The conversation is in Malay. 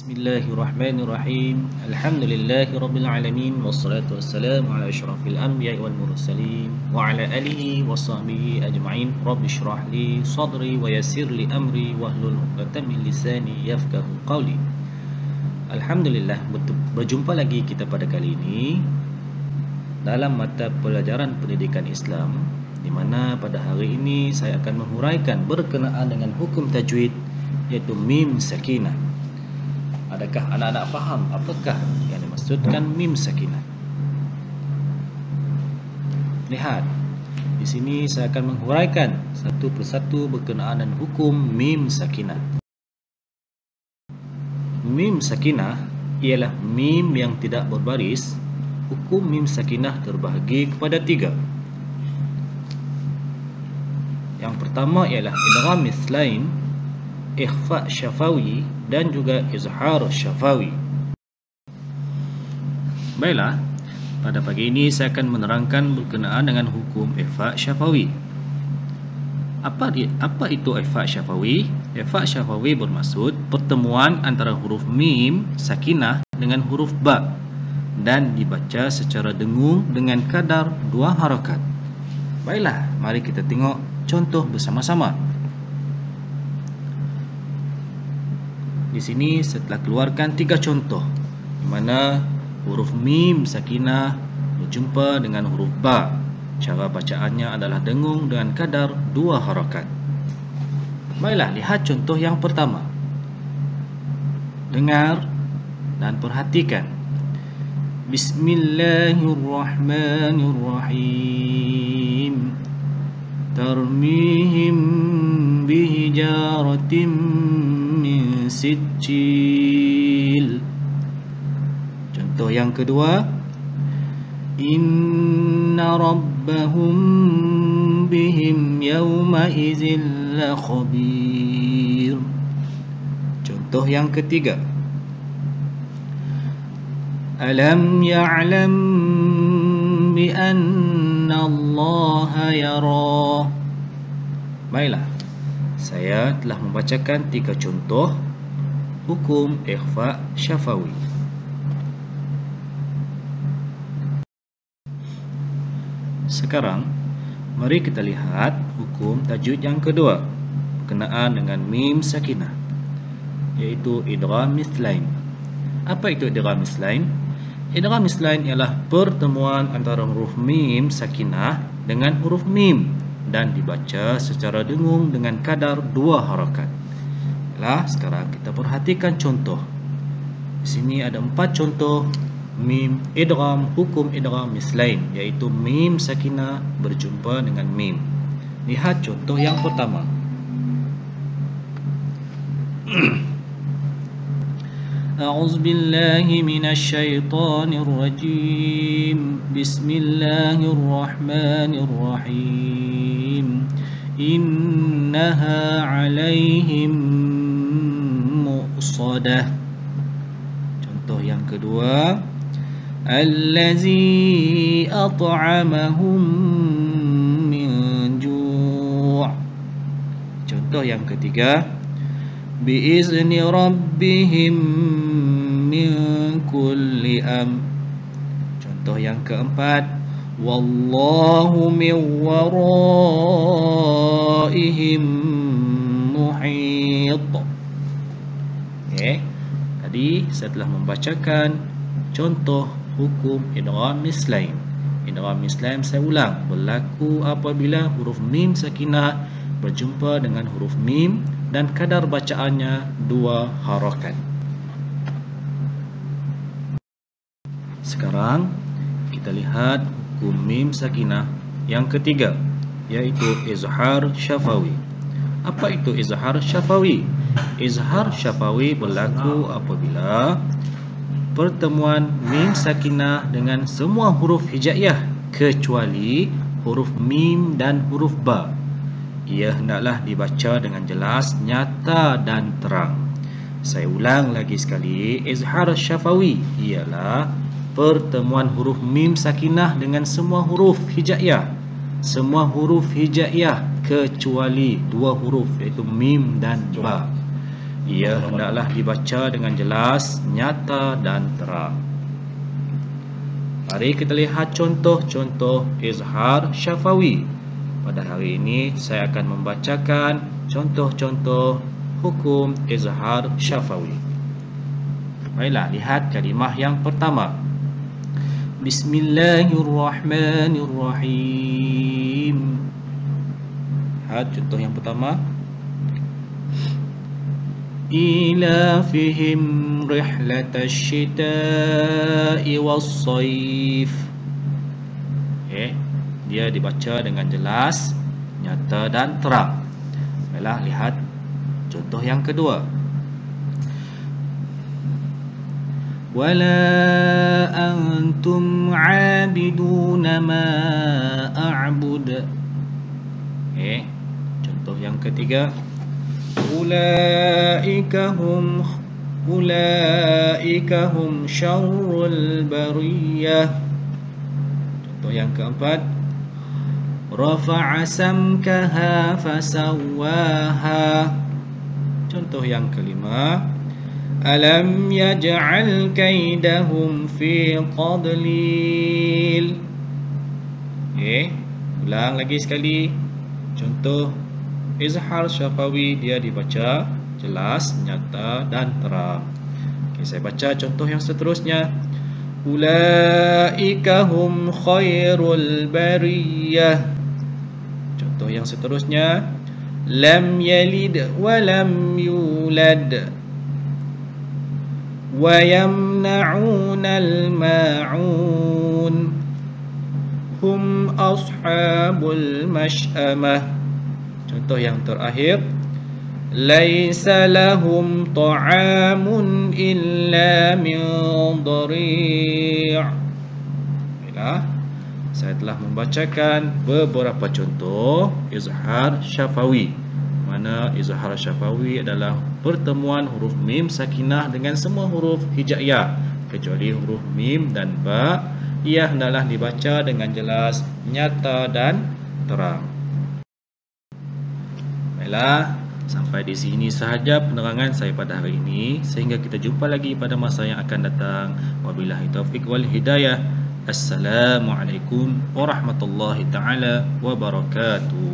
Bismillahirrahmanirrahim. Alhamdulillahi alamin wassalatu wassalamu ala asyrafil anbiya'i wal mursalin wa ala alihi wa sahbihi ajma'in. Rabbi shrah li sadri wa yassir li amri wahlul 'uqdatam min lisani yafqahu qawli. Alhamdulillah, berjumpa lagi kita pada kali ini dalam mata pelajaran pendidikan Islam, di mana pada hari ini saya akan menghuraikan berkenaan dengan hukum tajwid, iaitu mim sakinah. Adakah anak-anak faham apakah yang dimaksudkan mim sakinah? Lihat, di sini saya akan menghuraikan satu persatu berkenaan dengan hukum mim sakinah. Mim sakinah ialah mim yang tidak berbaris. Hukum mim sakinah terbahagi kepada 3. Yang pertama ialah idgham mithlain, ikhfa syafawi dan juga izhar syafawi. Baiklah, pada pagi ini saya akan menerangkan berkenaan dengan hukum ikhfa syafawi. Apa itu ikhfa syafawi? Ikhfa syafawi bermaksud pertemuan antara huruf mim sakinah dengan huruf ba dan dibaca secara dengung dengan kadar 2 harakat. Baiklah, mari kita tengok contoh bersama-sama. Di sini saya telah keluarkan 3 contoh di mana huruf mim sakinah berjumpa dengan huruf ba. Cara bacaannya adalah dengung dengan kadar 2 harakat. Baiklah, lihat contoh yang pertama. Dengar dan perhatikan. Bismillahirrahmanirrahim. Tarmihim bihijaratim min sijil. Contoh yang kedua. Inna rabbahum bihim yawma izin la khabir. Contoh yang ketiga. Alam ya'lam bi anna Allah yara. Baiklah, saya telah membacakan 3 contoh hukum ikhfa syafawi. Sekarang mari kita lihat hukum tajwid yang kedua berkenaan dengan mim sakinah, iaitu idgham mithlain. Apa itu idgham mithlain? Idgham mithlain ialah pertemuan antara huruf mim sakinah dengan huruf mim dan dibaca secara dengung dengan kadar 2 harakat. Sekarang kita perhatikan contoh. Di sini ada 4 contoh mim idgham, hukum idgham mithlain, iaitu mim sakinah berjumpa dengan mim. Lihat contoh yang pertama. A'udzu billahi minasy syaithanir rajim. Bismillahirrahmanirrahim. Innaha 'alaihim muqsadah. Contoh yang kedua. Allazi at'amahum min ju'. Contoh yang ketiga. Biizni rabbihim min kulli am. Contoh yang keempat. Wallahu min waraihim muhit. Tadi saya telah membacakan contoh hukum idgham mithlain. Idgham mithlain saya ulang, berlaku apabila huruf mim sakinah berjumpa dengan huruf mim dan kadar bacaannya 2 harakat. Sekarang kita lihat hukum mim sakinah yang ketiga, yaitu izhar syafawi. Apa itu izhar syafawi? Izhar syafawi berlaku apabila pertemuan mim sakinah dengan semua huruf hijaiyah kecuali huruf mim dan huruf ba. Ia hendaklah dibaca dengan jelas, nyata dan terang. Saya ulang lagi sekali. Izhar syafawi ialah pertemuan huruf mim sakinah dengan semua huruf hijaiyah. Semua huruf hijaiyah kecuali 2 huruf, iaitu mim dan ba. Ia hendaklah dibaca dengan jelas, nyata dan terang. Mari kita lihat contoh-contoh izhar syafawi. Pada hari ini saya akan membacakan contoh-contoh hukum izhar syafawi. Baiklah, lihat kalimah yang pertama. Bismillahirrahmanirrahim. Lihat contoh yang pertama. إيلافهم رحلة الشتاء والصيف. Dia dibaca dengan jelas, nyata dan terang. Baiklah, lihat contoh yang kedua. ولا أنتم عابدون ما أعبد. Contoh yang ketiga. أولئك هم شر البرية. Contoh yang keempat. رفع سمكها فسواها. Contoh yang kelima. ألم يجعل كيدهم في تضليل. Ulang lagi sekali. Contoh izhar syafawi, dia dibaca jelas, nyata dan terang. Saya baca contoh yang seterusnya. Ulaika hum khairul bariyah. Contoh yang seterusnya. Lam yalid wa lam yulad. Wa yamna'unal ma'un. Hum ashabul mash'amah. Contoh yang terakhir. Laisa lahum ta'amun illa min dhari'. Baiklah, saya telah membacakan beberapa contoh izhar syafawi. Mana izhar syafawi adalah pertemuan huruf mim sakinah dengan semua huruf hijaiyah kecuali huruf mim dan ba. Ia hendaklah dibaca dengan jelas, nyata dan terang. Baiklah, sampai di sini sahaja penerangan saya pada hari ini. Sehingga kita jumpa lagi pada masa yang akan datang. Wabillahi taufiq wal hidayah. Assalamualaikum warahmatullahi taala wabarakatuh.